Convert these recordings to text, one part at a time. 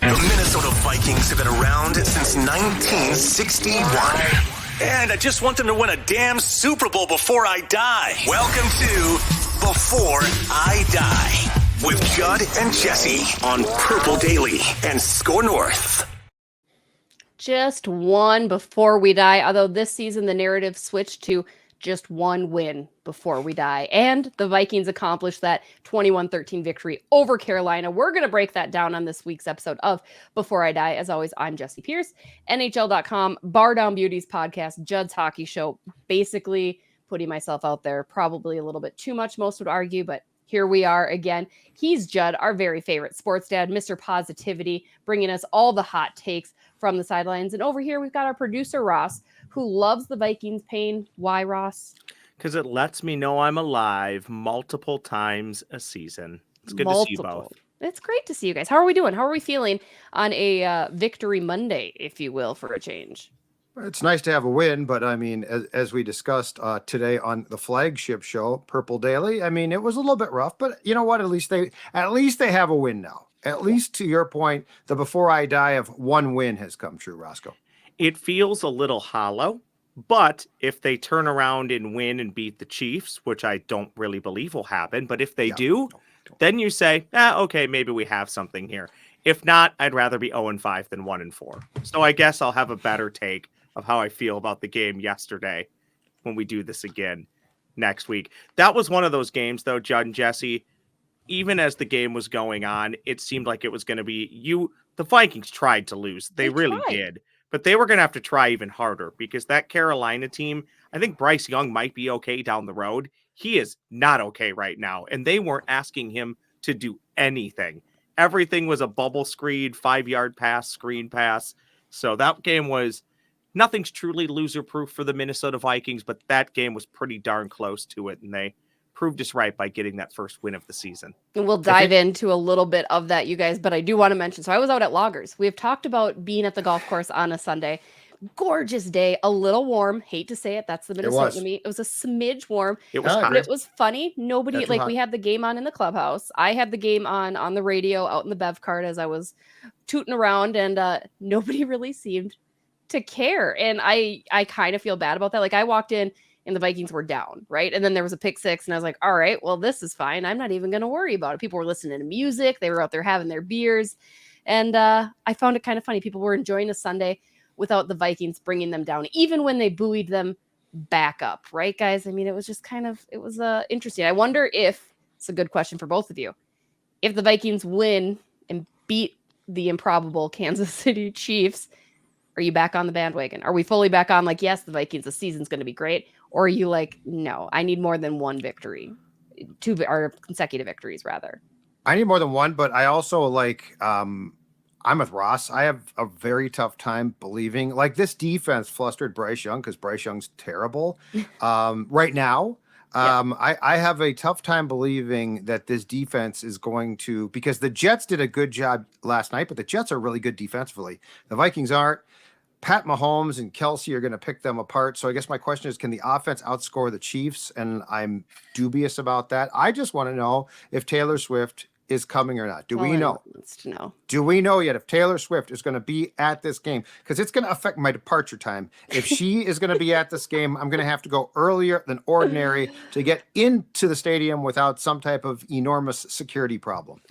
The Minnesota Vikings have been around since 1961. And I just want them to win a damn Super Bowl before I die. Welcome to Before I Die with Judd and Jesse on Purple Daily and Score North. Just one before we die. Although this season the narrative switched to just one win before we die. And the Vikings accomplished that 21-13 victory over Carolina. We're going to break that down on this week's episode of Before I Die. As always, I'm Jesse Pierce, NHL.com, Bar Down Beauties podcast, Judd's Hockey Show. Basically putting myself out there, probably a little bit too much, most would argue, but here we are again. He's Judd, our very favorite sports dad, Mr. Positivity, bringing us all the hot takes from the sidelines. And over here, we've got our producer, Ross, who loves the Vikings pain. Why, Ross? Because it lets me know I'm alive multiple times a season. It's good to see you both. It's great to see you guys. How are we doing? How are we feeling on a Victory Monday, if you will, for a change? It's nice to have a win, but I mean, as we discussed today on the flagship show, Purple Daily, I mean, it was a little bit rough, but you know what? At least they have a win now. At least to your point, the Before I Die of one win has come true, Roscoe. It feels a little hollow, but if they turn around and win and beat the Chiefs, which I don't really believe will happen, but if they do, then you say, okay, maybe we have something here. If not, I'd rather be 0-5 than 1-4. So I guess I'll have a better take of how I feel about the game yesterday when we do this again next week. That was one of those games, though, Judd and Jesse, even as the game was going on, it seemed like it was going to be the Vikings tried to lose. They really did. But they were going to have to try even harder because that Carolina team, I think Bryce Young might be okay down the road. He is not okay right now. And they weren't asking him to do anything. Everything was a bubble screen, 5-yard pass, screen pass. So that game was, nothing's truly loser-proof for the Minnesota Vikings, but that game was pretty darn close to it. And they proved us right by getting that first win of the season. And we'll dive into a little bit of that, you guys, but I do want to mention, so I was out at Loggers. We have talked about being at the golf course on a Sunday. Gorgeous day, a little warm. Hate to say it, that's the Minnesota to me. It was a smidge warm. It was hot. But it was funny. Nobody, we had the game on in the clubhouse. I had the game on the radio out in the Bev cart as I was tooting around, and nobody really seemed to care. And I kind of feel bad about that. Like, I walked in and the Vikings were down, right? And then there was a pick six, and I was like, all right, well, this is fine. I'm not even going to worry about it. People were listening to music. They were out there having their beers. And I found it kind of funny. People were enjoying a Sunday without the Vikings bringing them down, even when they buoyed them back up, right, guys? I mean, it was just it was interesting. I wonder if, it's a good question for both of you, if the Vikings win and beat the improbable Kansas City Chiefs, are you back on the bandwagon? Are we fully back on, like, yes, the Vikings, the season's going to be great? Or are you like, no, I need more than one victory, or consecutive victories, rather? I need more than one, but I also I'm with Ross. I have a very tough time believing, like, this defense flustered Bryce Young because Bryce Young's terrible right now. I have a tough time believing that this defense is going to, because the Jets did a good job last night, but the Jets are really good defensively. The Vikings aren't. Pat Mahomes and Kelsey are going to pick them apart. So I guess my question is, can the offense outscore the Chiefs? And I'm dubious about that. I just want to know if Taylor Swift is coming or not. Do we know? Do we know yet if Taylor Swift is going to be at this game? Because it's going to affect my departure time. If she is going to be at this game, I'm going to have to go earlier than ordinary to get into the stadium without some type of enormous security problem.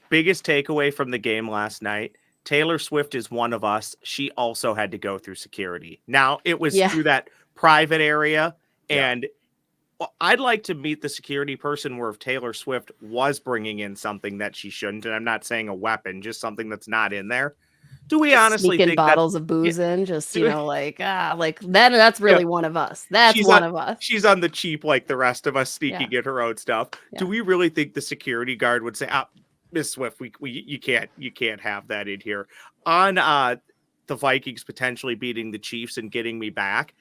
Biggest takeaway from the game last night, Taylor Swift is one of us. She also had to go through security. Now, it was through that private area, and I'd like to meet the security person where if Taylor Swift was bringing in something that she shouldn't, and I'm not saying a weapon, just something that's not in there. Do we honestly think bottles of booze in? Just, that's really one of us. That's one of us. She's on the cheap like the rest of us, sneaking in her own stuff. Yeah. Do we really think the security guard would say, Miss Swift, you can't have that in here? On the Vikings potentially beating the Chiefs and getting me back,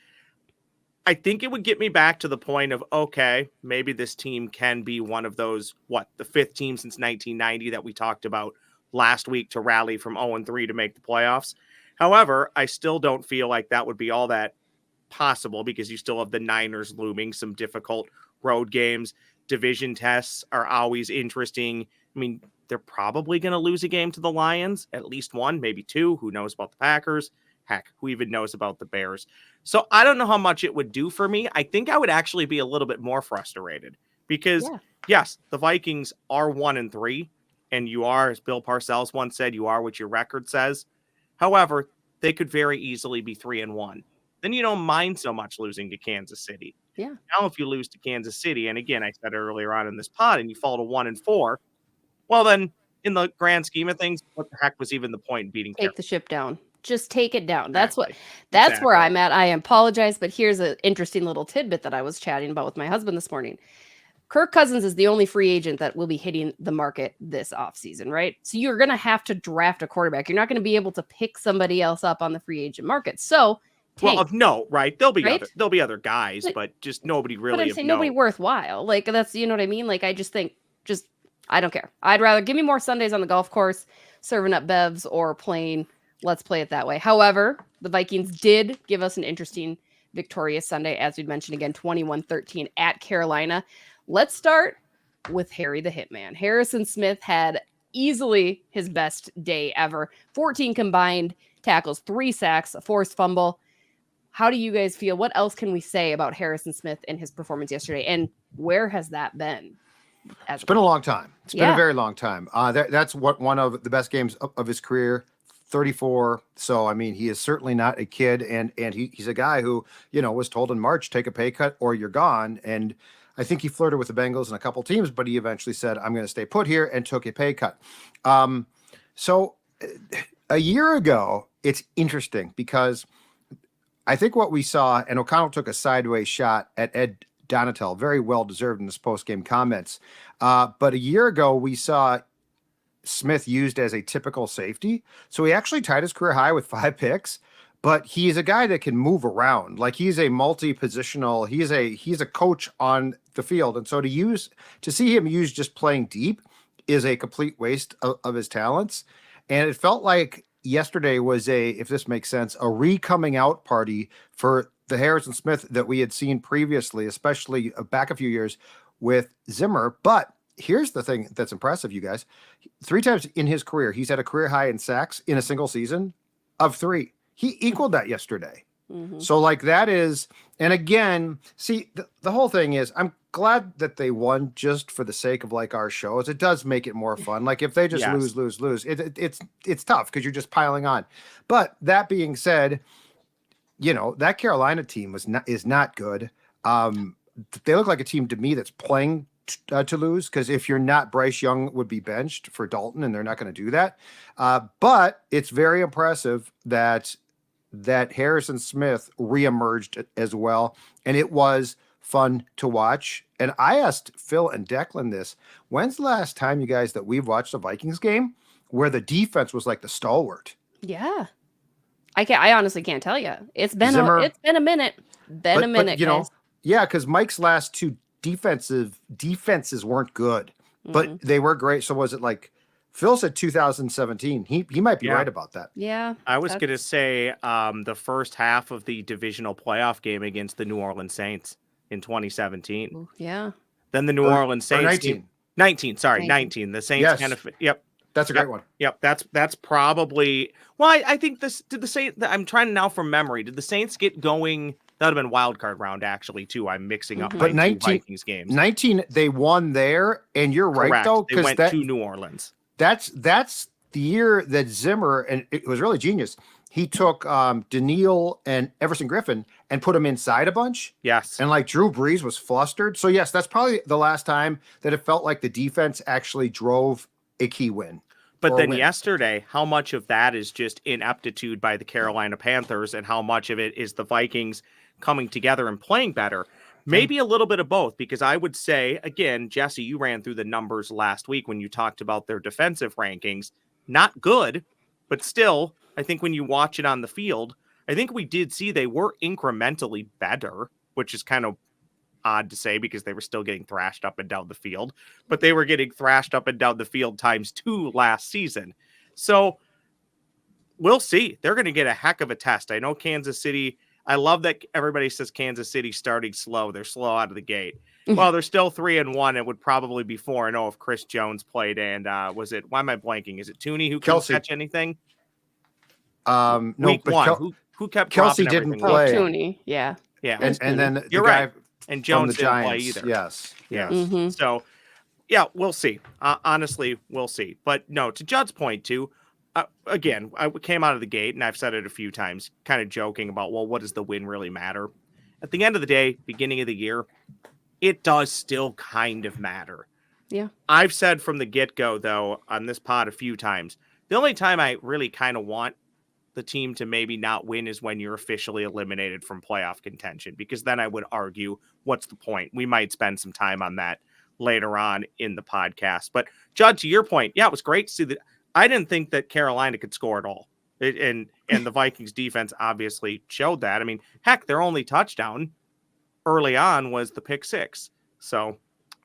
I think it would get me back to the point of, okay, maybe this team can be one of those, the fifth team since 1990 that we talked about last week to rally from 0-3 to make the playoffs. However, I still don't feel like that would be all that possible because you still have the Niners looming, some difficult road games. Division tests are always interesting. I mean, they're probably going to lose a game to the Lions, at least one, maybe two. Who knows about the Packers? Heck, who even knows about the Bears? So I don't know how much it would do for me. I think I would actually be a little bit more frustrated because, yes, the Vikings are 1-3, and you are, as Bill Parcells once said, you are what your record says. However, they could very easily be 3-1. Then you don't mind so much losing to Kansas City. Yeah. Now, if you lose to Kansas City, and again, I said earlier on in this pod, and you fall to 1-4, well, then in the grand scheme of things, what the heck was even the point in beating? Take the ship down. Just take it down. Exactly. That's where I'm at. I apologize, but here's an interesting little tidbit that I was chatting about with my husband this morning. Kirk Cousins is the only free agent that will be hitting the market this offseason, right? So you're going to have to draft a quarterback. You're not going to be able to pick somebody else up on the free agent market. So, no, right? There'll be other guys, but just nobody really. But I'm saying nobody worthwhile. Like that's, you know what I mean? Like I just think, I don't care. I'd rather give me more Sundays on the golf course, serving up bevs or playing. Let's play it that way. However, the Vikings did give us an interesting victorious Sunday, as we'd mentioned again, 21-13 at Carolina. Let's start with Harry the Hitman. Harrison Smith had easily his best day ever. 14 combined tackles, 3 sacks, a forced fumble. How do you guys feel? What else can we say about Harrison Smith and his performance yesterday? And where has that been? It's been a long time. It's been a very long time. That's one of the best games of his career. 34. So, I mean, he is certainly not a kid. And he's a guy who, was told in March, take a pay cut or you're gone. And I think he flirted with the Bengals and a couple teams, but he eventually said, I'm going to stay put here and took a pay cut. So a year ago, it's interesting because I think what we saw, and O'Connell took a sideways shot at Ed Donatel, very well deserved in his post-game comments. But a year ago, we saw Smith used as a typical safety. So he actually tied his career high with 5 picks, but he's a guy that can move around. Like he's a multi-positional, he's a coach on the field. And so to see him use just playing deep is a complete waste of his talents. And it felt like yesterday was if this makes sense, a re-coming out party for the Harrison Smith that we had seen previously, especially back a few years with Zimmer. But here's the thing that's impressive, you guys. 3 times in his career, he's had a career high in sacks in a single season of 3. He equaled that yesterday. Mm-hmm. So like that is, and again, see, the whole thing is, I'm glad that they won just for the sake of like our shows. It does make it more fun. Like if they just lose, it's tough because you're just piling on. But that being said, that Carolina team is not good. They look like a team to me that's playing to lose, because if you're not, Bryce Young would be benched for Dalton, and they're not going to do that. But it's very impressive that Harrison Smith reemerged as well, and it was fun to watch. And I asked Phil and Declan this: when's the last time, you guys, that we've watched a Vikings game where the defense was like the stalwart? Yeah, I honestly can't tell you. It's been a minute. Guys. Yeah, because Mike's last 2 defenses weren't good, but they were great. So was it like Phil said 2017? He might be right about that. Yeah, I was going to say the first half of the divisional playoff game against the New Orleans Saints in 2017. Yeah. Then the New Orleans Saints 19. The Saints kind of That's a great one. Yep, that's probably. Well, I think this did the Saints. I'm trying now from memory. Did the Saints get going? That would have been wild card round, actually, too. I'm mixing up but 19 Vikings games. 19, they won there, and you're Correct. right, though. They went to New Orleans. That's the year that Zimmer, and it was really genius, he took Daniil and Everson Griffin and put them inside a bunch. Yes. And like Drew Brees was flustered. So, yes, that's probably the last time that it felt like the defense actually drove a key win. But then yesterday, how much of that is just ineptitude by the Carolina Panthers, and how much of it is the Vikings coming together and playing better? Maybe a little bit of both, because I would say, again, Jesse, you ran through the numbers last week when you talked about their defensive rankings. Not good, but still, I think when you watch it on the field, I think we did see they were incrementally better, which is kind of odd to say because they were still getting thrashed up and down the field, but they were getting thrashed up and down the field ×2 last season. So we'll see. They're going to get a heck of a test. I know Kansas City, I love that everybody says Kansas City starting slow. They're slow out of the gate. Well, they're still 3-1. It would probably be 4-0 if Chris Jones played. And why am I blanking? Is it Tooney who couldn't catch anything? No, Week but one. Who kept Kelsey dropping didn't everything? play. Tooney, yeah. And then you're the guy right. And Jones from the didn't Giants. play either. Yes. Yeah. Mm-hmm. So, yeah, we'll see. Honestly, we'll see. But no, to Judd's point too. Again, I came out of the gate, and I've said it a few times, kind of joking about, well, what does the win really matter? At the end of the day, beginning of the year, it does still kind of matter. Yeah. I've said from the get-go, though, on this pod a few times, the only time I really kind of want the team to maybe not win is when you're officially eliminated from playoff contention, because then I would argue, what's the point? We might spend some time on that later on in the podcast. But Judd, to your point, yeah, it was great to see that. I didn't think that Carolina could score at all. And the Vikings defense obviously showed that. I mean, heck, their only touchdown early on was the pick six. So,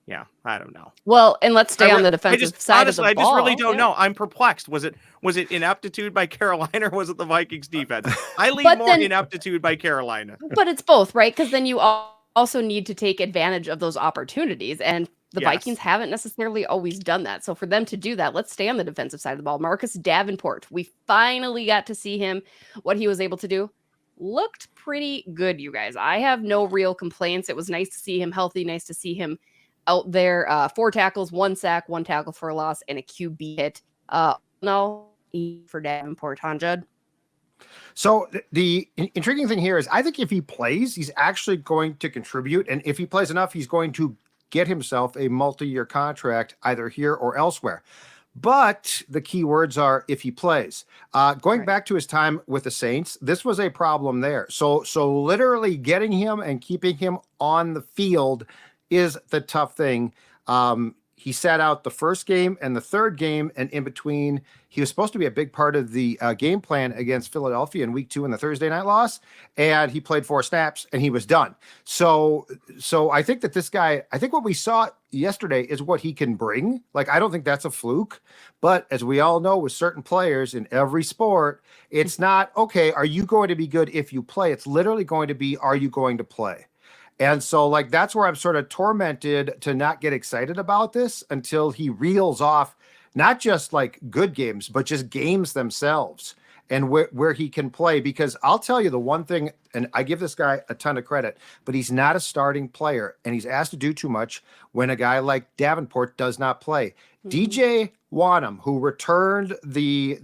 yeah, I don't know. Well, and let's stay on the defensive side of the ball. I just really don't know. I'm perplexed. Was it ineptitude by Carolina, or was it the Vikings defense? I lean more ineptitude by Carolina. But it's both, right? Because then you also need to take advantage of those opportunities. And the Vikings haven't necessarily always done that. So for them to do that, let's stay on the defensive side of the ball. Marcus Davenport, we finally got to see him, what he was able to do. Looked pretty good, you guys. I have no real complaints. It was nice to see him healthy, nice to see him out there. 4 tackles, 1 sack, 1 tackle for a loss, and a QB hit. No, for Davenport, Judd. So the intriguing thing here is I think if he plays, he's actually going to contribute. And if he plays enough, he's going to get himself a multi-year contract either here or elsewhere. But the key words are if he plays. Going back to his time with the Saints, this was a problem there. So literally getting him and keeping him on the field is the tough thing. He sat out the first game and the third game, and in between, he was supposed to be a big part of the game plan against Philadelphia in week 2 in the Thursday night loss, and he played 4 snaps and he was done. So I think that this guy, I think what we saw yesterday is what he can bring. Like, I don't think that's a fluke, but as we all know with certain players in every sport, it's not, okay, are you going to be good if you play? It's literally going to be, are you going to play? And so, like, that's where I'm sort of tormented to not get excited about this until he reels off not just like good games, but just games themselves and where he can play. Because I'll tell you the one thing, and I give this guy a ton of credit, but he's not a starting player, and he's asked to do too much when a guy like Davenport does not play. DJ Wanham, who returned the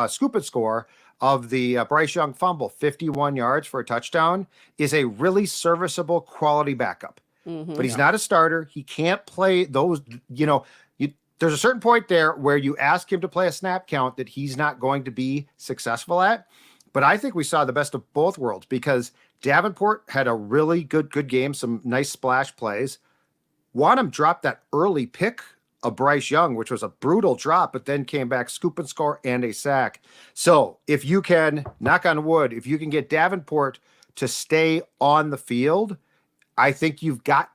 scoop and score of the Bryce Young fumble, 51 yards for a touchdown, is a really serviceable quality backup. But he's not a starter. He can't play those, there's a certain point there where you ask him to play a snap count that he's not going to be successful at. But I think we saw the best of both worlds because Davenport had a really good game, some nice splash plays. Wanham dropped that early pick of Bryce Young, which was a brutal drop, but then came back, scoop and score, and a sack. So if you can, knock on wood, if you can get Davenport to stay on the field, I think you've got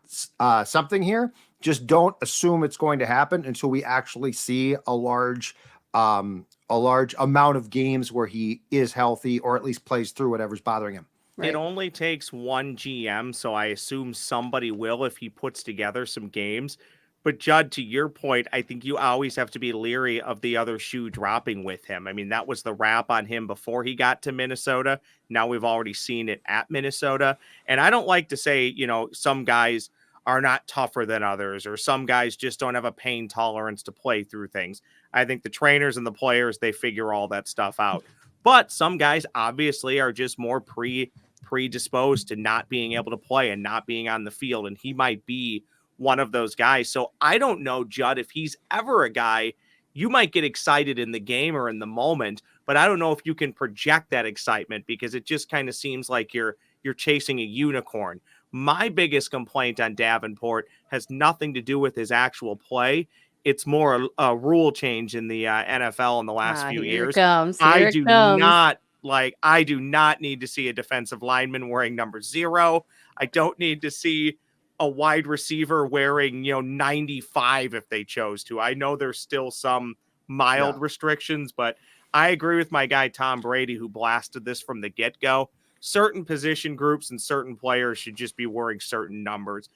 something here. Just don't assume it's going to happen until we actually see a large amount of games where he is healthy or at least plays through whatever's bothering him. Right. It only takes one GM, so I assume somebody will if he puts together some games. But Judd, to your point, I think you always have to be leery of the other shoe dropping with him. I mean, that was the rap on him before he got to Minnesota. Now we've already seen it at Minnesota. And I don't like to say, some guys are not tougher than others, or some guys just don't have a pain tolerance to play through things. I think the trainers and the players, they figure all that stuff out. But some guys obviously are just more predisposed to not being able to play and not being on the field. And he might be one of those guys. So I don't know, Judd, if he's ever a guy you might get excited in the game or in the moment, but I don't know if you can project that excitement because it just kind of seems like you're chasing a unicorn. My biggest complaint on Davenport has nothing to do with his actual play. It's more a rule change in the NFL in the last few years. I do not need to see a defensive lineman wearing number 0. I don't need to see a wide receiver wearing, 95 if they chose to. I know there's still some mild restrictions, but I agree with my guy Tom Brady, who blasted this from the get-go. certain position groups and certain players should just be wearing certain numbers.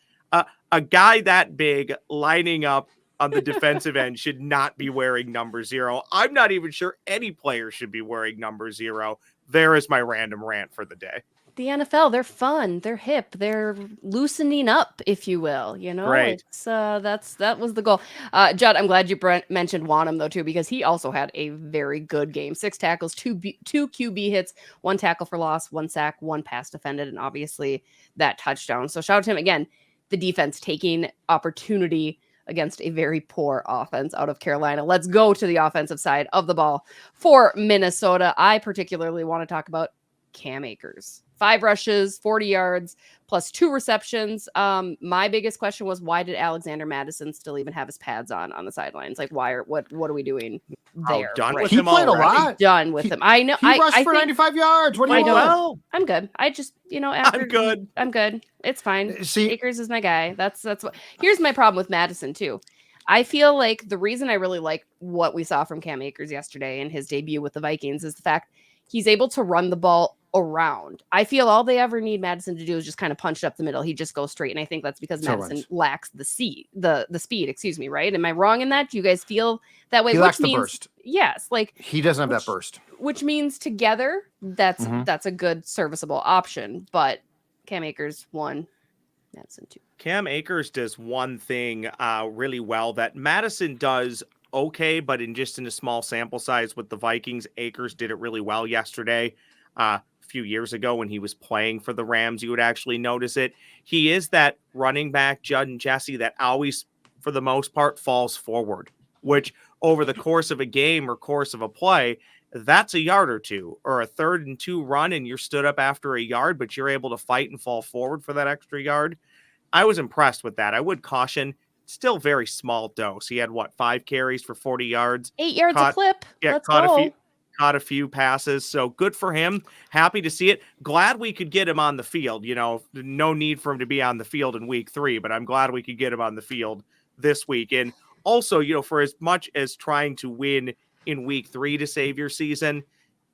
A guy that big lining up on the defensive end should not be wearing number 0. I'm not even sure any player should be wearing number 0. There is my random rant for the day. The NFL, they're fun, they're hip, they're loosening up, if you will. Right. It's that was the goal. Judd, I'm glad you mentioned Wanham though too, because he also had a very good game. 6 tackles, 2 QB hits, 1 tackle for loss, 1 sack, 1 pass defended, and obviously that touchdown. So shout out to him again. The defense taking opportunity against a very poor offense out of Carolina. Let's go to the offensive side of the ball for Minnesota. I particularly want to talk about Cam Akers. 5 rushes, 40 yards, plus 2 receptions. My biggest question was, why did Alexander Mattison still even have his pads on the sidelines? Like, what are we doing there? Done with He him played already. a lot. Done with him. I know. He rushed for 95 yards. What do you want? I'm good. I just, after I'm good. It's fine. See, Akers is my guy. That's what. Here's my problem with Madison too. I feel like the reason I really like what we saw from Cam Akers yesterday in his debut with the Vikings is the fact he's able to run the ball around. I feel all they ever need Madison to do is just kind of punch it up the middle. He just goes straight. And I think that's because Madison lacks the speed, right? Am I wrong in that? Do you guys feel that way? He lacks the burst. Yes. Like he doesn't have that burst. Which means together, that's a good serviceable option. But Cam Akers 1, Madison 2. Cam Akers does one thing really well that Madison does okay, but in a small sample size with the Vikings. Akers did it really well yesterday. A few years ago when he was playing for the Rams, you would actually notice it. He is that running back, Judd and Jesse, that always, for the most part, falls forward, which over the course of a game or course of a play, that's a yard or two, or a 3rd and 2 run and you're stood up after a yard, but you're able to fight and fall forward for that extra yard. I was impressed with that. I would caution, still very small dose. He had 5 carries for 40 yards, 8 yards a clip. Yeah, Let's go. Caught a few passes, so good for him. Happy to see it. Glad we could get him on the field. No need for him to be on the field in week 3, but I'm glad we could get him on the field this week. And also, for as much as trying to win in week 3 to save your season,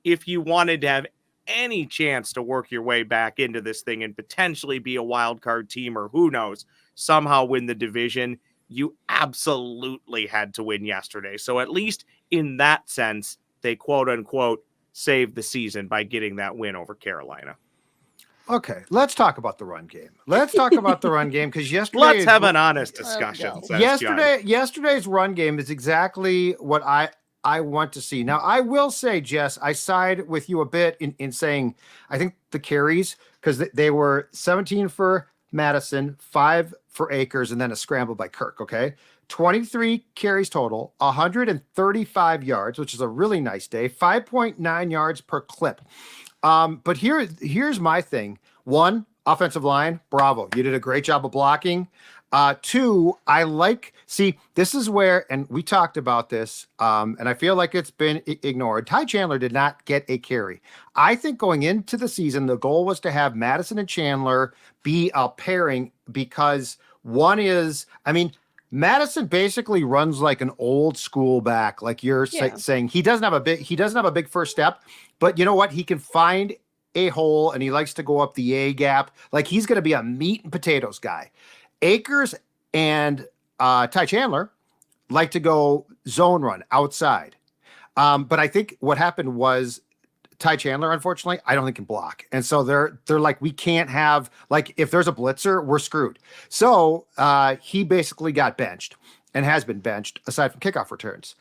if you wanted to have any chance to work your way back into this thing and potentially be a wild card team, or who knows, somehow win the division, you absolutely had to win yesterday. So at least in that sense, they quote unquote saved the season by getting that win over Carolina. Okay, let's talk about the run game. Because yesterday, let's have an honest discussion. Yesterday's run game is exactly what I want to see. Now, I will say, Jess, I side with you a bit in saying I think the carries, because they were 17 for Madison, 5 for Akers, and then a scramble by Kirk. Okay. 23 carries total, 135 yards, which is a really nice day, 5.9 yards per clip. But here's my thing. 1, offensive line, bravo. You did a great job of blocking. 2, this is where, and we talked about this, and I feel like it's been ignored. Ty Chandler did not get a carry. I think going into the season, the goal was to have Madison and Chandler be a pairing, because one is, Madison basically runs like an old school back, like you're saying. He doesn't have a big first step, but you know what? He can find a hole, and he likes to go up the A gap. Like, he's going to be a meat and potatoes guy. Akers and Ty Chandler like to go zone run outside. But I think what happened was Ty Chandler, unfortunately, I don't think can block. And so they're like, we can't have, like, if there's a blitzer, we're screwed. So he basically got benched and has been benched aside from kickoff returns.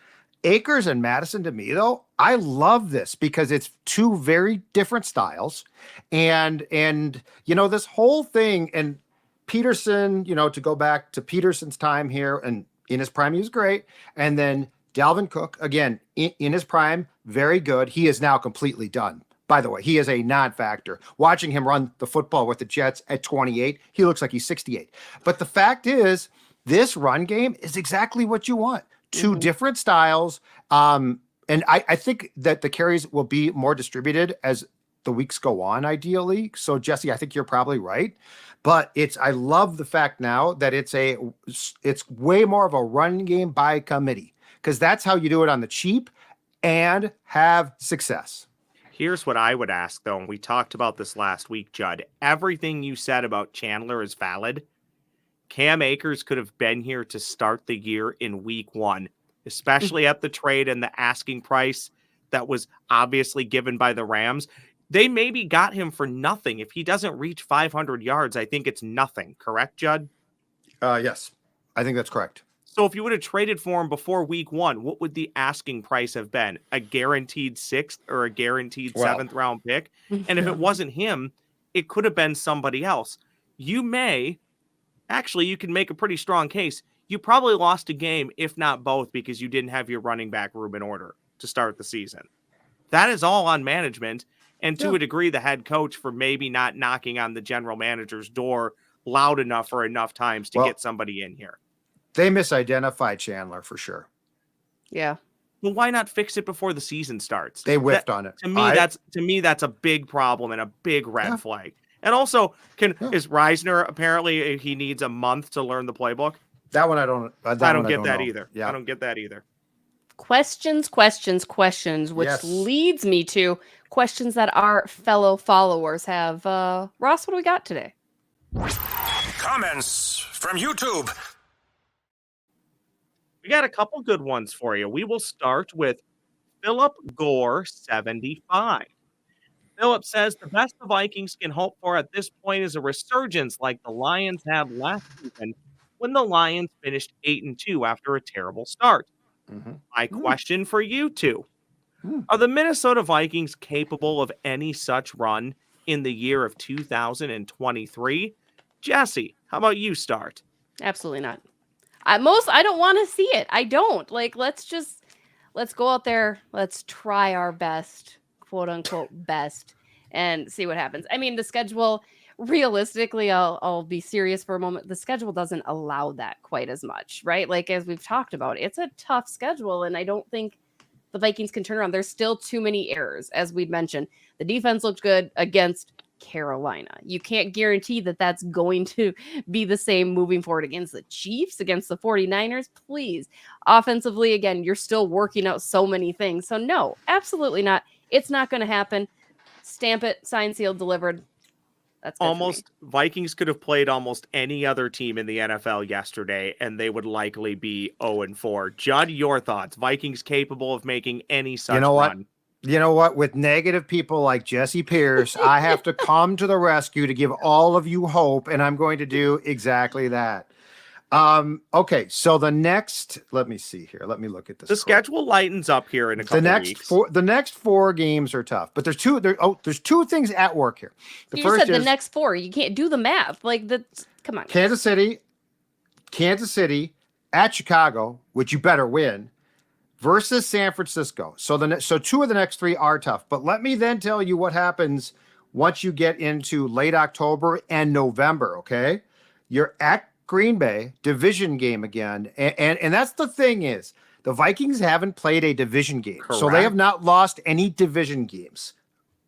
Akers and Madison, to me, though, I love this because it's 2 very different styles. And this whole thing, and Peterson, to go back to Peterson's time here, and in his prime, he was great. And then Dalvin Cook, again, in his prime, very good. He is now completely done. By the way, he is a non-factor. Watching him run the football with the Jets at 28, he looks like he's 68. But the fact is, this run game is exactly what you want. 2 different styles. And I think that the carries will be more distributed as the weeks go on, ideally. So, Jesse, I think you're probably right. But I love the fact now that it's way more of a run game by committee, because that's how you do it on the cheap and have success. Here's what I would ask, though, and we talked about this last week, Judd. Everything you said about Chandler is valid. Cam Akers could have been here to start the year in week 1, especially at the trade and the asking price that was obviously given by the Rams. They maybe got him for nothing. If he doesn't reach 500 yards, I think it's nothing. Correct, Judd? Yes, I think that's correct. So if you would have traded for him before week 1, what would the asking price have been? A guaranteed 6th or a guaranteed 7th round pick? And if it wasn't him, it could have been somebody else. You can make a pretty strong case. You probably lost a game, if not both, because you didn't have your running back room in order to start the season. That is all on management. And to a degree, the head coach for maybe not knocking on the general manager's door loud enough or enough times to get somebody in here. They misidentified Chandler for sure. Yeah. Well, why not fix it before the season starts? They whiffed on it. To me, that's a big problem and a big red flag. And also, is Reisner apparently he needs a month to learn the playbook? That one I don't. I don't get that either. Yeah. I don't get that either. Questions, which leads me to questions that our fellow followers have. Ross, what do we got today? Comments from YouTube. We got a couple good ones for you. We will start with Philip Gore 75. Philip says the best the Vikings can hope for at this point is a resurgence like the Lions had last season when the Lions finished 8-2 after a terrible start. My question for you two. Are the Minnesota Vikings capable of any such run in the year of 2023? Jesse, how about you start? Absolutely not. I don't want to see it. I don't. Let's go out there. Let's try our best, quote unquote, best, and see what happens. I mean, the schedule, realistically, I'll be serious for a moment. The schedule doesn't allow that quite as much, right? As we've talked about, it's a tough schedule, and I don't think the Vikings can turn around. There's still too many errors, as we've mentioned. The defense looked good against Carolina. You can't guarantee that that's going to be the same moving forward against the Chiefs, against the 49ers. Please. Offensively, again, you're still working out so many things. So no, absolutely not. It's not going to happen. Stamp it, signed, sealed, delivered. That's Vikings could have played almost any other team in the NFL yesterday, and they would likely be 0-4. Judd, your thoughts? Vikings capable of making any such run? You know what? With negative people like Jesse Pierce, I have to come to the rescue to give all of you hope, and I'm going to do exactly that. Okay, so the next, let me see here. Let me look at this. The schedule lightens up here in a couple weeks. The next 4 games are tough, but there's two things at work here. You first said the next 4. You can't do the math. Come on. Kansas City at Chicago, which you better win, versus San Francisco. So 2 of the next 3 are tough. But let me then tell you what happens once you get into late October and November, okay? You're at Green Bay, division game again. And that's the thing is, the Vikings haven't played a division game. Correct. So they have not lost any division games.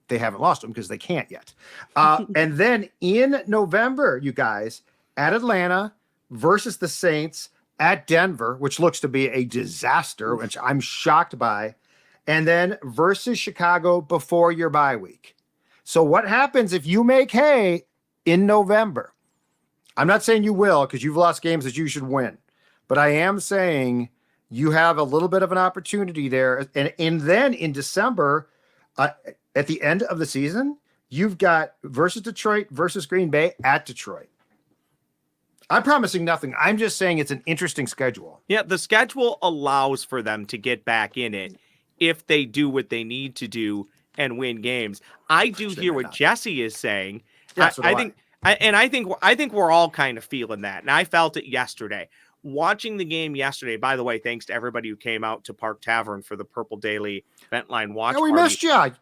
They haven't lost them because they can't yet. And then in November, you guys, at Atlanta versus the Saints, at Denver, which looks to be a disaster, which I'm shocked by, and then versus Chicago before your bye week. So what happens if you make hay in November? I'm not saying you will, because you've lost games that you should win, but I am saying you have a little bit of an opportunity there. And then in December, at the end of the season, you've got versus Detroit versus Green Bay at Detroit. I'm promising nothing. I'm just saying it's an interesting schedule. Yeah, the schedule allows for them to get back in it if they do what they need to do and win games. I do hear what Jesse is saying. I think we're all kind of feeling that, and I felt it yesterday. Watching the game yesterday, by the way, thanks to everybody who came out to Park Tavern for the Purple Daily Vent Line watch party. We missed you.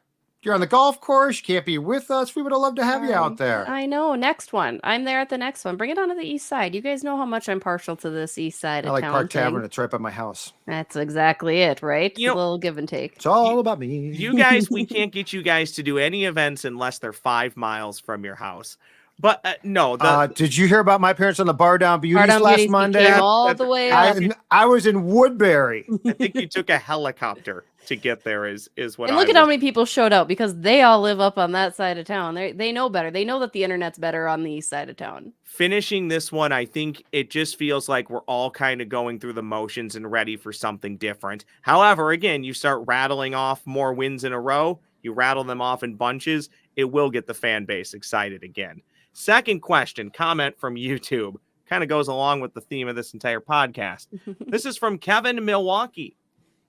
You're on the golf course. You can't be with us. We would have loved to have you out there. I know. Next one. I'm there at the next one. Bring it on to the east side. You guys know how much I'm partial to this east side of town. I like Park Tavern. It's right by my house. That's exactly it, right? It's a little give and take. It's all about me. You guys, we can't get you guys to do any events unless they're 5 miles from your house. But no. Did you hear about my parents on the Bar Down Beauties last Monday? Came all the way up. I was in Woodbury. I think you took a helicopter to get there. Is what? And look at how many people showed out because they all live up on that side of town. They know better. They know that the internet's better on the east side of town. Finishing this one, I think it just feels like we're all kind of going through the motions and ready for something different. However, again, you start rattling off more wins in a row. You rattle them off in bunches. It will get the fan base excited again. Second question, comment from YouTube. Kind of goes along with the theme of this entire podcast. This is from Kevin in Milwaukee.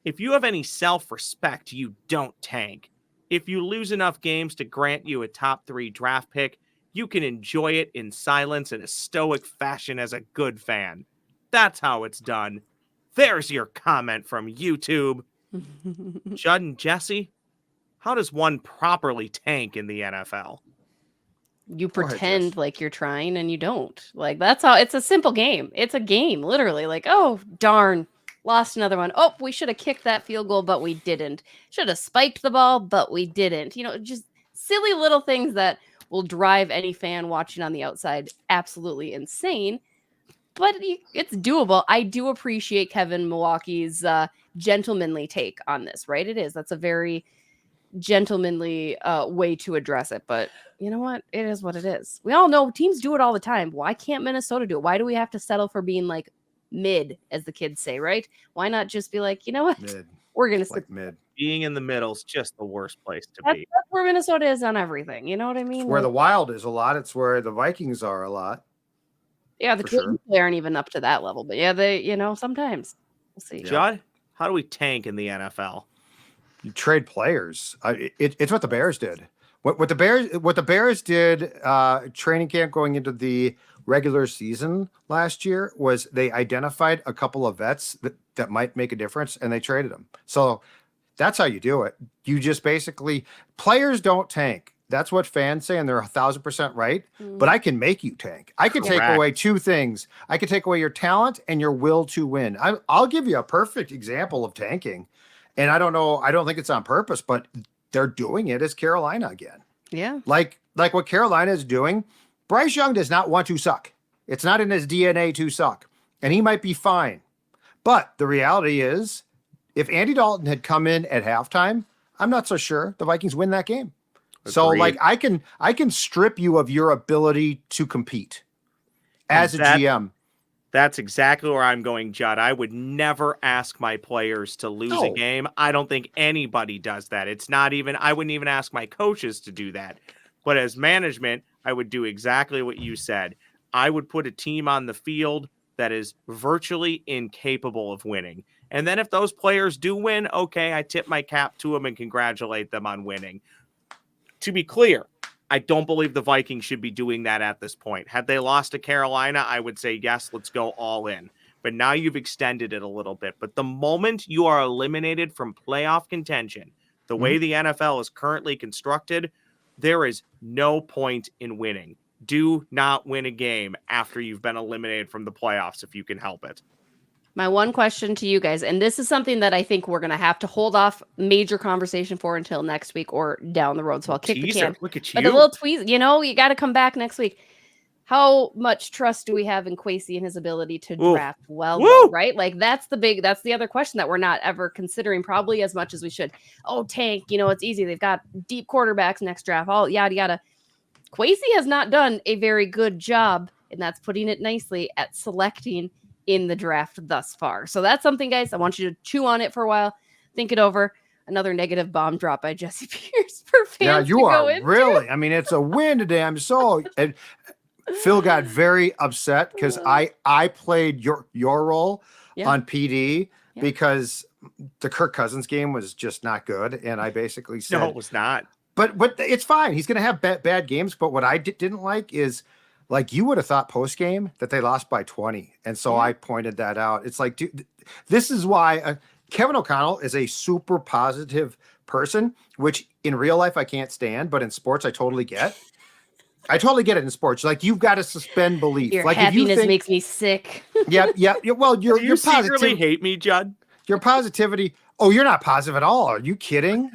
If you have any self-respect, you don't tank. If you lose enough games to grant you a top 3 draft pick, you can enjoy it in silence in a stoic fashion as a good fan. That's how it's done. There's your comment from YouTube. Judd and Jesse, how does one properly tank in the NFL? You pretend like you're trying and you don't. Like, that's how it's a simple game. It's a game, literally. Like, oh, darn, lost another one. Oh, we should have kicked that field goal, but we didn't. Should have spiked the ball, but we didn't. Just silly little things that will drive any fan watching on the outside absolutely insane. But it's doable. I do appreciate Kevin Milwaukee's gentlemanly take on this, right? It is. That's a very gentlemanly way to address it. But you know what? It is what it is. We all know teams do it all the time. Why can't Minnesota do it? Why do we have to settle for being like mid, as the kids say, right? Why not just be like, you know what? Mid. We're going to Like mid. Being in the middle is just the worst place to be. That's where Minnesota is on everything. You know what I mean? It's where the Wild is a lot. It's where the Vikings are a lot. Yeah, the kids aren't even up to that level. But yeah, they, sometimes. We'll see. Judd, how do we tank in the NFL? You trade players. It's what the Bears did. What the Bears did training camp going into the regular season last year was they identified a couple of vets that might make a difference and they traded them. So that's how you do it. You just basically, players don't tank. That's what fans say, and they're 1,000% right. But I can make you tank. I can take away two things. I can take away your talent and your will to win. I'll give you a perfect example of tanking. And I don't know, I don't think it's on purpose, but they're doing it as Carolina again. Yeah. Like what Carolina is doing, Bryce Young does not want to suck. It's not in his DNA to suck. And he might be fine. But the reality is, if Andy Dalton had come in at halftime, I'm not so sure the Vikings win that game. Agreed. So I can strip you of your ability to compete as a GM. That's exactly where I'm going, Judd. I would never ask my players to lose a game. I don't think anybody does that. I wouldn't even ask my coaches to do that. But as management, I would do exactly what you said. I would put a team on the field that is virtually incapable of winning. And then if those players do win, okay, I tip my cap to them and congratulate them on winning. To be clear, I don't believe the Vikings should be doing that at this point. Had they lost to Carolina, I would say, yes, let's go all in. But now you've extended it a little bit. But the moment you are eliminated from playoff contention, the way the NFL is currently constructed, there is no point in winning. Do not win a game after you've been eliminated from the playoffs if you can help it. My one question to you guys, and this is something that I think we're going to have to hold off major conversation for until next week or down the road. So I'll kick the can. Look at you. But a little tweeze, you got to come back next week. How much trust do we have in Kwesi and his ability to draft well, right? Like that's the other question that we're not ever considering probably as much as we should. Oh, tank, it's easy. They've got deep quarterbacks next draft, all yada, yada. Kwesi has not done a very good job, and that's putting it nicely, at selecting in the draft thus far. So that's something, guys, I want you to chew on it for a while, think it over. Another negative bomb drop by Jesse Pierce for fans. Yeah, you are really. I mean, it's a win today. I'm so. And Phil got very upset because I played your role on PD because the Kirk Cousins game was just not good, and I basically said no, it was not. But it's fine. He's going to have bad games. But what I didn't like is, like, you would have thought post game that they lost by 20, and so I pointed that out. It's like, dude, this is why Kevin O'Connell is a super positive person, which in real life I can't stand, but in sports I totally get. I totally get it in sports. Like, you've got to suspend belief. Your like, happiness makes me sick. Yeah. Well, you secretly hate me, Judd. Your positivity Oh, you're not positive at all. Are you kidding?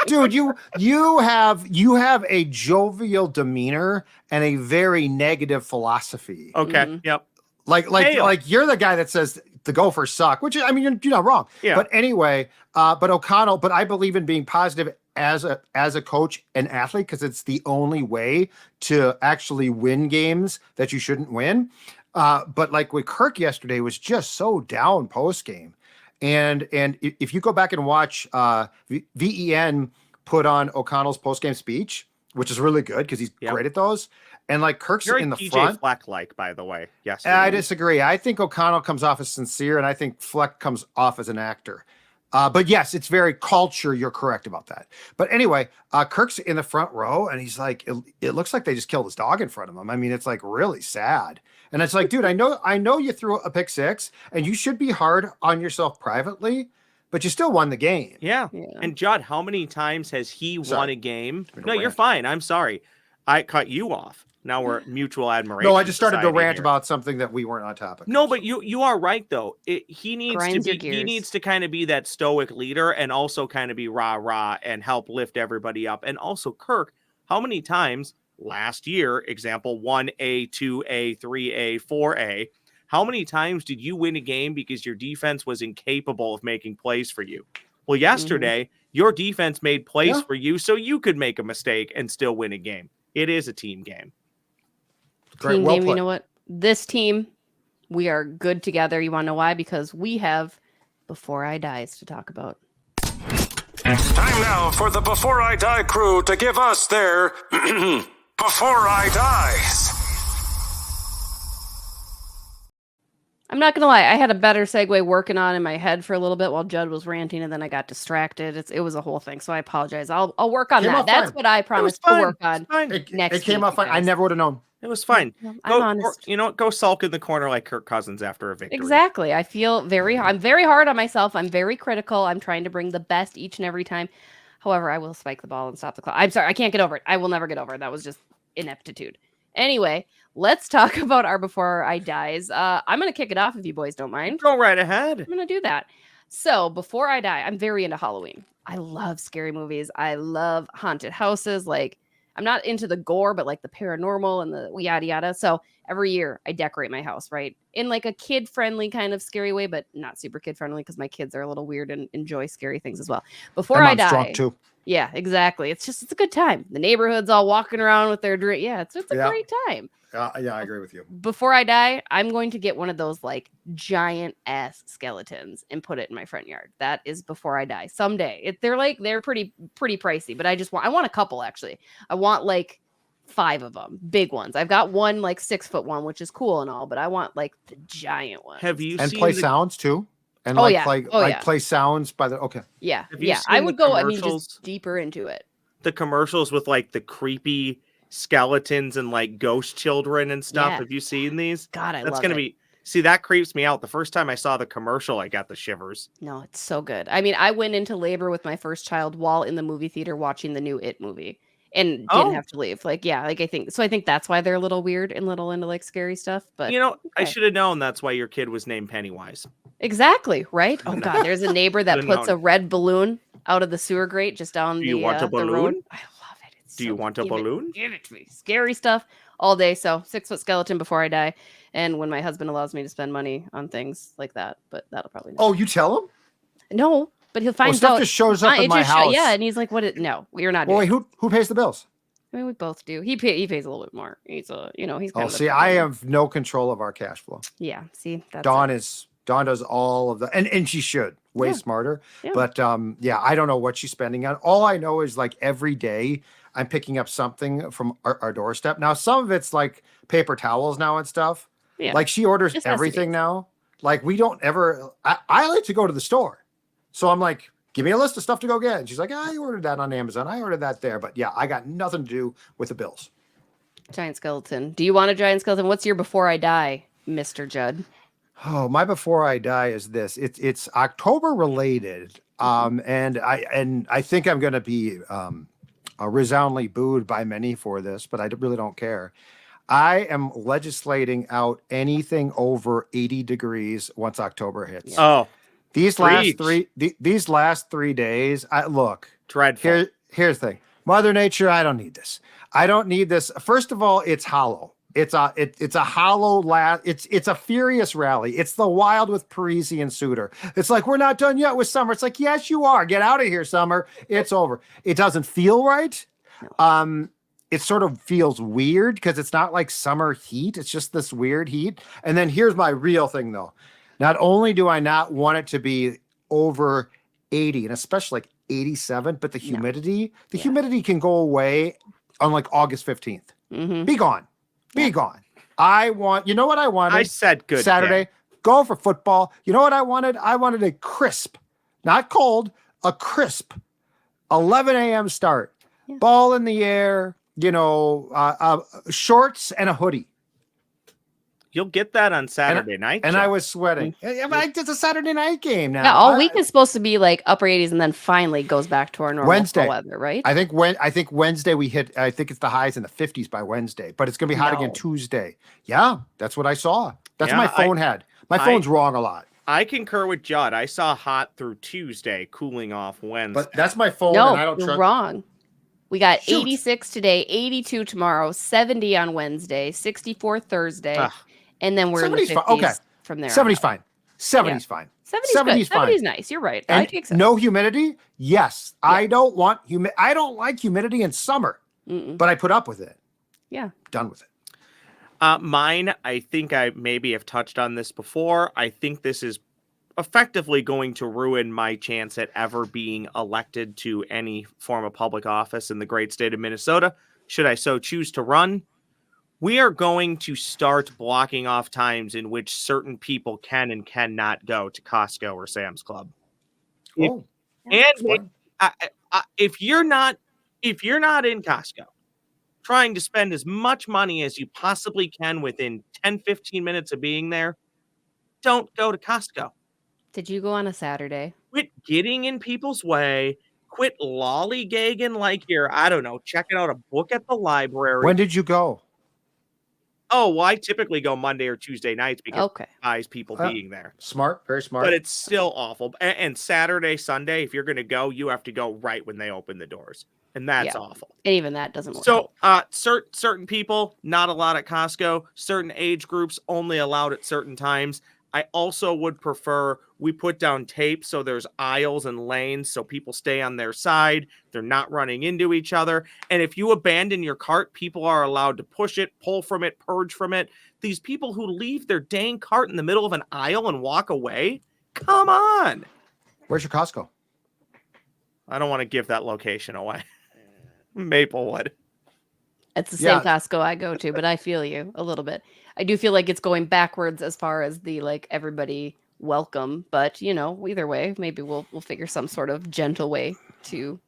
Dude, you have a jovial demeanor and a very negative philosophy. Okay. Yep. Like you're the guy that says the Gophers suck, which I mean you're not wrong. Yeah. But anyway, but O'Connell, but I believe in being positive as a coach and athlete because it's the only way to actually win games that you shouldn't win. But like with Kirk yesterday was just so down post game. And if you go back and watch VEN put on O'Connell's post-game speech, which is really good because he's great at those. And like Kirk's Very in the PJ front. Fleck-like, by the way. Yes. I disagree. I think O'Connell comes off as sincere, and I think Fleck comes off as an actor. But yes, it's very culture. You're correct about that. But anyway, Kirk's in the front row, and he's like, it looks like they just killed his dog in front of him. I mean, it's like really sad. And it's like, dude, I know you threw a pick six, and you should be hard on yourself privately, but you still won the game. Yeah. And Judd, how many times has he won a game? No, you're fine. I'm sorry. I cut you off. Now we're mutual admiration. No, I just started to rant here about something that we weren't on topic. No, but you are right though. He needs to kind of be that stoic leader and also kind of be rah and help lift everybody up. And also Kirk, how many times last year, example 1A, 2A, 3A, 4A, how many times did you win a game because your defense was incapable of making plays for you? Well, yesterday, your defense made plays for you so you could make a mistake and still win a game. It is a team game. Team game, you know what? This team, we are good together. You want to know why? Because we have Before I Dies to talk about. Time now for the Before I Die crew to give us their Before I Dies. I'm not going to lie. I had a better segue working on in my head for a little bit while Judd was ranting, and then I got distracted. It was a whole thing, so I apologize. I'll work on that. That's what I promised to work on next It came out fine. I never would have known. It was fine. I'm honest. You know what? Go sulk in the corner like Kirk Cousins after a victory. Exactly. I'm very hard on myself. I'm very critical. I'm trying to bring the best each and every time. However, I will spike the ball and stop the clock. I'm sorry. I can't get over it. I will never get over it. That was just ineptitude. Anyway, let's talk about our Before I Dies. I'm going to kick it off if you boys don't mind. Go right ahead. I'm going to do that. So Before I Die, I'm very into Halloween. I love scary movies. I love haunted houses. Like, I'm not into the gore, but like the paranormal and the yada yada. So every year I decorate my house, right? In like a kid-friendly kind of scary way, but not super kid-friendly because my kids are a little weird and enjoy scary things as well. Before I Die. Drunk too. Yeah, exactly. It's a good time. The neighborhood's all walking around with their drink. Yeah, it's a great time. Yeah, I agree with you. Before I die, I'm going to get one of those like giant ass skeletons and put it in my front yard. That is before I die someday. They're pretty pricey, but I want a couple actually. I want like 5 of them, big ones. I've got one like 6-foot one, which is cool and all, but I want like the giant one. Have you and seen play sounds too? And play sounds by the Yeah. I would go. I mean, just deeper into it. The commercials with like the creepy skeletons and like ghost children and stuff. Yeah. Have you seen these? God, That's gonna be. See, that creeps me out. The first time I saw the commercial, I got the shivers. No, it's so good. I mean, I went into labor with my first child while in the movie theater watching the new It movie. And didn't have to leave. I think that's why they're a little weird and little into like scary stuff. But I should have known that's why your kid was named Pennywise. Exactly, right? Oh God, there's a neighbor that puts a red balloon out of the sewer grate just down the road. Do you want a balloon? I love it. Do you want a balloon? Give it to me. Scary stuff all day. So 6-foot skeleton before I die. And when my husband allows me to spend money on things like that, but that'll probably not. Oh, you tell him? No. But he'll find stuff just shows up in my house. Yeah, and he's like, "What? No, we're not." Well, wait, who pays the bills? I mean, we both do. He pays a little bit more. He's he's. Kind of I have no control of our cash flow. Yeah, see, that's Dawn does all of the, and she should way smarter. Yeah. But I don't know what she's spending on. All I know is like every day I'm picking up something from our doorstep. Now some of it's like paper towels now and stuff. Yeah, like she orders everything now. Like we don't ever. I like to go to the store. So I'm like, give me a list of stuff to go get. And she's like, I ordered that on Amazon. I ordered that there. But yeah, I got nothing to do with the bills. Giant skeleton. Do you want a giant skeleton? What's your Before I Die, Mr. Judd? Oh, my Before I Die is this. It's October related. And I think I'm going to be resoundingly booed by many for this, but I really don't care. I am legislating out anything over 80 degrees once October hits. Oh. These last 3 days, look. Dreadful. Here's the thing. Mother Nature, I don't need this. I don't need this. First of all, it's hollow. It's a hollow it's a furious rally. It's the Wild with Parisi and Suter. It's like, we're not done yet with summer. It's like, yes, you are. Get out of here, summer. It's over. It doesn't feel right. It sort of feels weird because it's not like summer heat. It's just this weird heat. And then here's my real thing, though. Not only do I not want it to be over 80, and especially like 87, but the humidity can go away on like August 15th. Mm-hmm. Be gone. Be gone. You know what I wanted? I said good Saturday. day. Go for football. You know what I wanted? I wanted a crisp, not cold, a crisp 11 a.m. start. Yeah. Ball in the air, shorts and a hoodie. You'll get that on Saturday night. And I was sweating. It's a Saturday night game now. Yeah, all week is supposed to be like upper 80s and then finally goes back to our normal fall weather, right? I think Wednesday I think it's the highs in the 50s by Wednesday, but it's going to be hot again Tuesday. Yeah, that's what I saw. That's what my phone had. My phone's wrong a lot. I concur with Judd. I saw hot through Tuesday, cooling off Wednesday. But that's my phone. No, and I don't you're wrong. We got 86 today, 82 tomorrow, 70 on Wednesday, 64 Thursday. And then we're in the 50s from there. 70's fine. 70's fine. 70's fine. 70's nice. You're right. And I take no humidity? Yes. Yeah. I don't like humidity in summer, but I put up with it. Yeah. Done with it. Mine, I think I maybe have touched on this before. I think this is effectively going to ruin my chance at ever being elected to any form of public office in the great state of Minnesota, should I so choose to run. We are going to start blocking off times in which certain people can and cannot go to Costco or Sam's Club. If you're not in Costco, trying to spend as much money as you possibly can within 10, 15 minutes of being there, don't go to Costco. Did you go on a Saturday? Quit getting in people's way. Quit lollygagging like you're, checking out a book at the library. When did you go? Oh, well, I typically go Monday or Tuesday nights because it buys people being there. Smart, very smart. But it's still awful. And Saturday, Sunday, if you're going to go, you have to go right when they open the doors. And that's awful. And even that doesn't work. So certain people, not allowed at Costco. Certain age groups, only allowed at certain times. I also would prefer we put down tape so there's aisles and lanes so people stay on their side. They're not running into each other. And if you abandon your cart, people are allowed to push it, pull from it, purge from it. These people who leave their dang cart in the middle of an aisle and walk away, come on. Where's your Costco? I don't want to give that location away. Maplewood. It's the same Costco I go to, but I feel you a little bit. I do feel like it's going backwards as far as the everybody welcome, but either way, maybe we'll figure some sort of gentle way to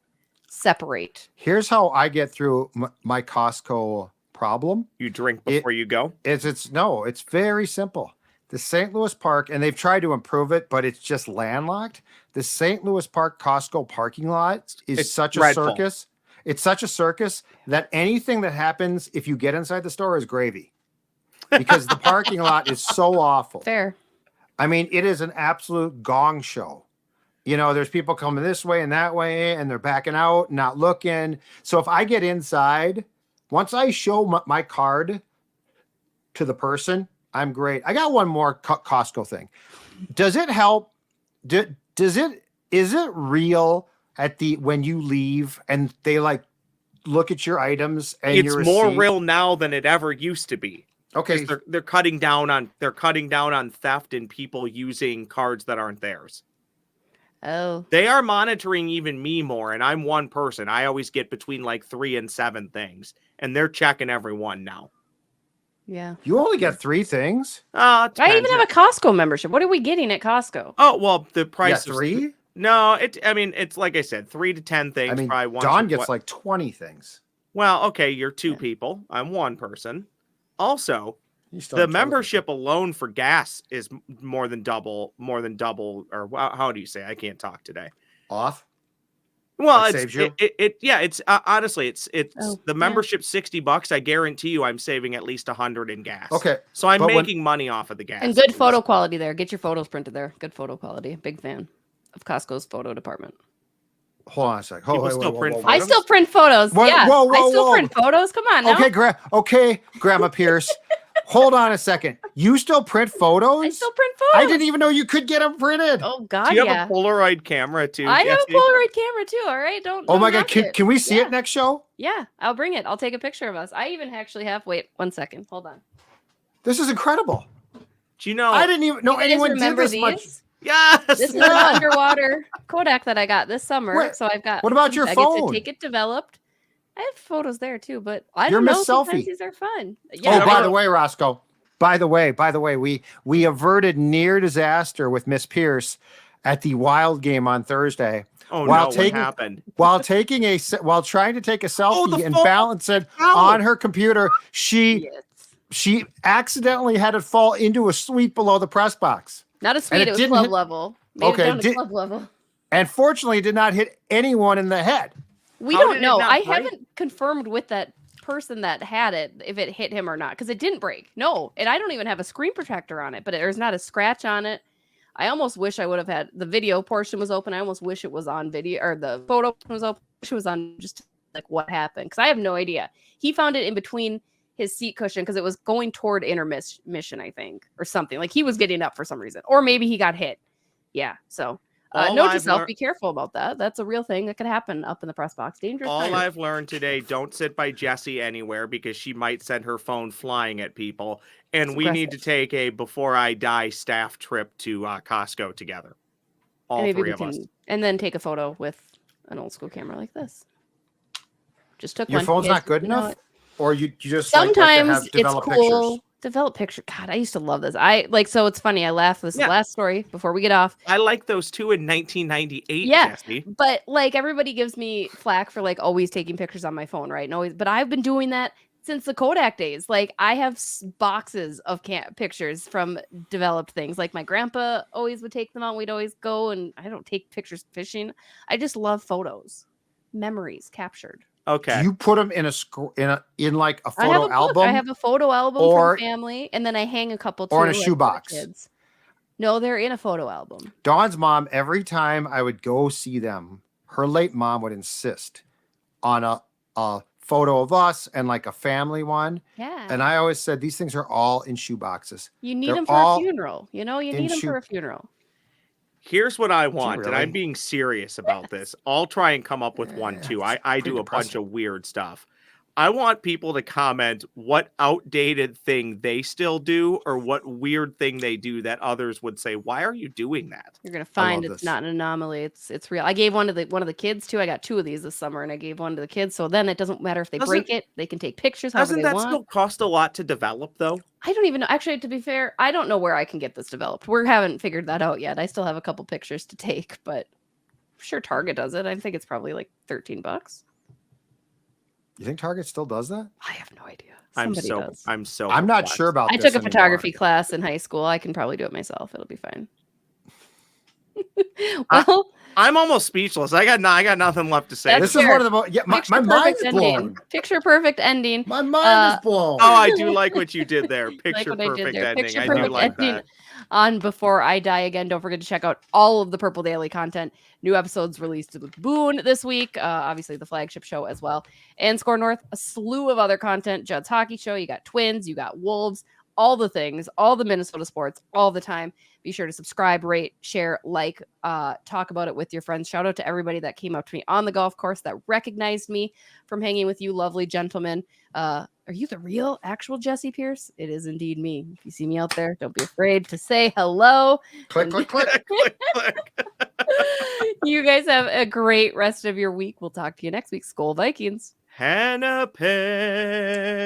separate. Here's how I get through my Costco problem. You drink before you go? It's very simple. The St. Louis Park, and they've tried to improve it, but it's just landlocked. The St. Louis Park Costco parking lot is such a circus. It's such a circus that anything that happens if you get inside the store is gravy. Because the parking lot is so awful. Fair. I mean, it is an absolute gong show. There's people coming this way and that way, and they're backing out, not looking. So if I get inside, once I show my card to the person, I'm great. I got one more Costco thing. Does it help? Is it real when you leave and they look at your items and it's more real now than it ever used to be. Okay, they're cutting down on theft and people using cards that aren't theirs. Oh, they are monitoring even me more, and I'm one person. I always get between 3 and 7 things, and they're checking every one now. Yeah, you only get 3 things. I even have a Costco membership. What are we getting at Costco? Oh well, the price is 3. No, it's like I said, 3 to 10 things. I mean, probably Dawn gets 20 things. Well, okay, you're 2 people. I'm one person. Also, the membership alone for gas is more than double, or how do you say? I can't talk today. Off? Well, saves you. It's honestly, it's the yeah. membership $60. I guarantee you, I'm saving at least 100 in gas. Okay, so I'm but making money off of the gas. And good photo quality there. Get your photos printed there. Good photo quality. Big fan of Costco's photo department. Hold on a sec. People still print photos? I still print photos. Whoa, yeah, whoa, I still whoa. print photos. Come on now. Okay, Grandma Pierce. Hold on a second. You still print photos? I still print photos. I didn't even know you could get them printed. Oh God, Do you have a Polaroid camera too? I have Jesse? a Polaroid camera too. All right, don't. Oh my God, knock it. can we see it next show? Yeah, I'll bring it. I'll take a picture of us. I even actually have. Wait, 1 second. Hold on. This is incredible. Do you know? I didn't even know You guys anyone did remember this these? much. Yes. This is an underwater Kodak that I got this summer. Wait, so I've got. what about your I phone? get to take it developed. I have photos there too, but I You're don't know. Miss Sometimes Selfie. these are fun. Oh, Yeah. by the way, Roscoe. By the way, we averted near disaster with Miss Pierce at the Wild game on Thursday. Oh while no! taking, What happened? While trying to take a selfie and phone. balance it on her computer, she accidentally had it fall into a suite below the press box. Not a suite. It was club level. Made it down to club level. And fortunately, it did not hit anyone in the head. We don't know. I haven't confirmed with that person that had it if it hit him or not, because it didn't break. No, and I don't even have a screen protector on it, but there's not a scratch on it. I almost wish I would have had the video portion was open. I almost wish it was on video, or the photo was open. I wish it was on just like what happened, because I have no idea. He found it in between his seat cushion because it was going toward intermission, I think, or something. Like he was getting up for some reason, or maybe he got hit. Yeah, so. Note to self, be careful about that. That's a real thing that could happen up in the press box. Dangerous. All I've learned today, don't sit by Jessie anywhere because she might send her phone flying at people. And we need to take a Before I Die staff trip to Costco together. All three of us. And then take a photo with an old school camera like this. Just took Your one. phone's not good enough? Or you just sometimes like to it's cool. pictures? Develop picture. God, I used to love this. So it's funny. I laughed. This is the last story before we get off. I like those two in 1998. Yeah, Jesse. but like everybody gives me flack for like always taking pictures on my phone, right? And always, but I've been doing that since the Kodak days. Like I have boxes of pictures from developed things. Like my grandpa always would take them out. We'd always go, and I don't take pictures fishing. I just love photos, memories captured. Okay. Do you put them in like a photo album? I have a photo album for the family, and then I hang a couple too, or in a shoebox. Kids. No, they're in a photo album. Dawn's mom, every time I would go see them, her late mom would insist on a photo of us and like a family one. Yeah. And I always said these things are all in shoe boxes. You need them for a funeral. You need them for a funeral. Here's what I want, and I'm being serious about this. I'll try and come up with one too. I do a bunch of weird stuff. I want people to comment what outdated thing they still do or what weird thing they do that others would say, why are you doing that? You're going to find it's not an anomaly. It's real. I gave one to the kids too. I got 2 of these this summer and I gave one to the kids. So then it doesn't matter if they break it. They can take pictures. Doesn't that still cost a lot to develop though? I don't even know. Actually, to be fair, I don't know where I can get this developed. We haven't figured that out yet. I still have a couple pictures to take, but I'm sure Target does it. I think it's probably like $13. You think Target still does that? I have no idea. I'm not sure about I took a photography class in high school. I can probably do it myself. It'll be fine. Well, I'm almost speechless. I got nothing left to say. This is one of the most. Yeah, my mind is blown. Picture perfect ending. My mind is blown. Oh, I do like what you did there. Picture perfect ending. Picture I perfect do like ending that. On Before I Die Again. Don't forget to check out all of the Purple Daily content. New episodes released with Boone this week. Obviously, the flagship show as well. And Score North, a slew of other content. Judd's Hockey Show. You got Twins. You got Wolves. All the things. All the Minnesota sports. All the time. Be sure to subscribe, rate, share, like, talk about it with your friends. Shout out to everybody that came up to me on the golf course that recognized me from hanging with you lovely gentlemen. Are you the real, actual Jesse Pierce? It is indeed me. If you see me out there, don't be afraid to say hello. Click, click, click. You guys have a great rest of your week. We'll talk to you next week. Skol Vikings. Hannah Penn.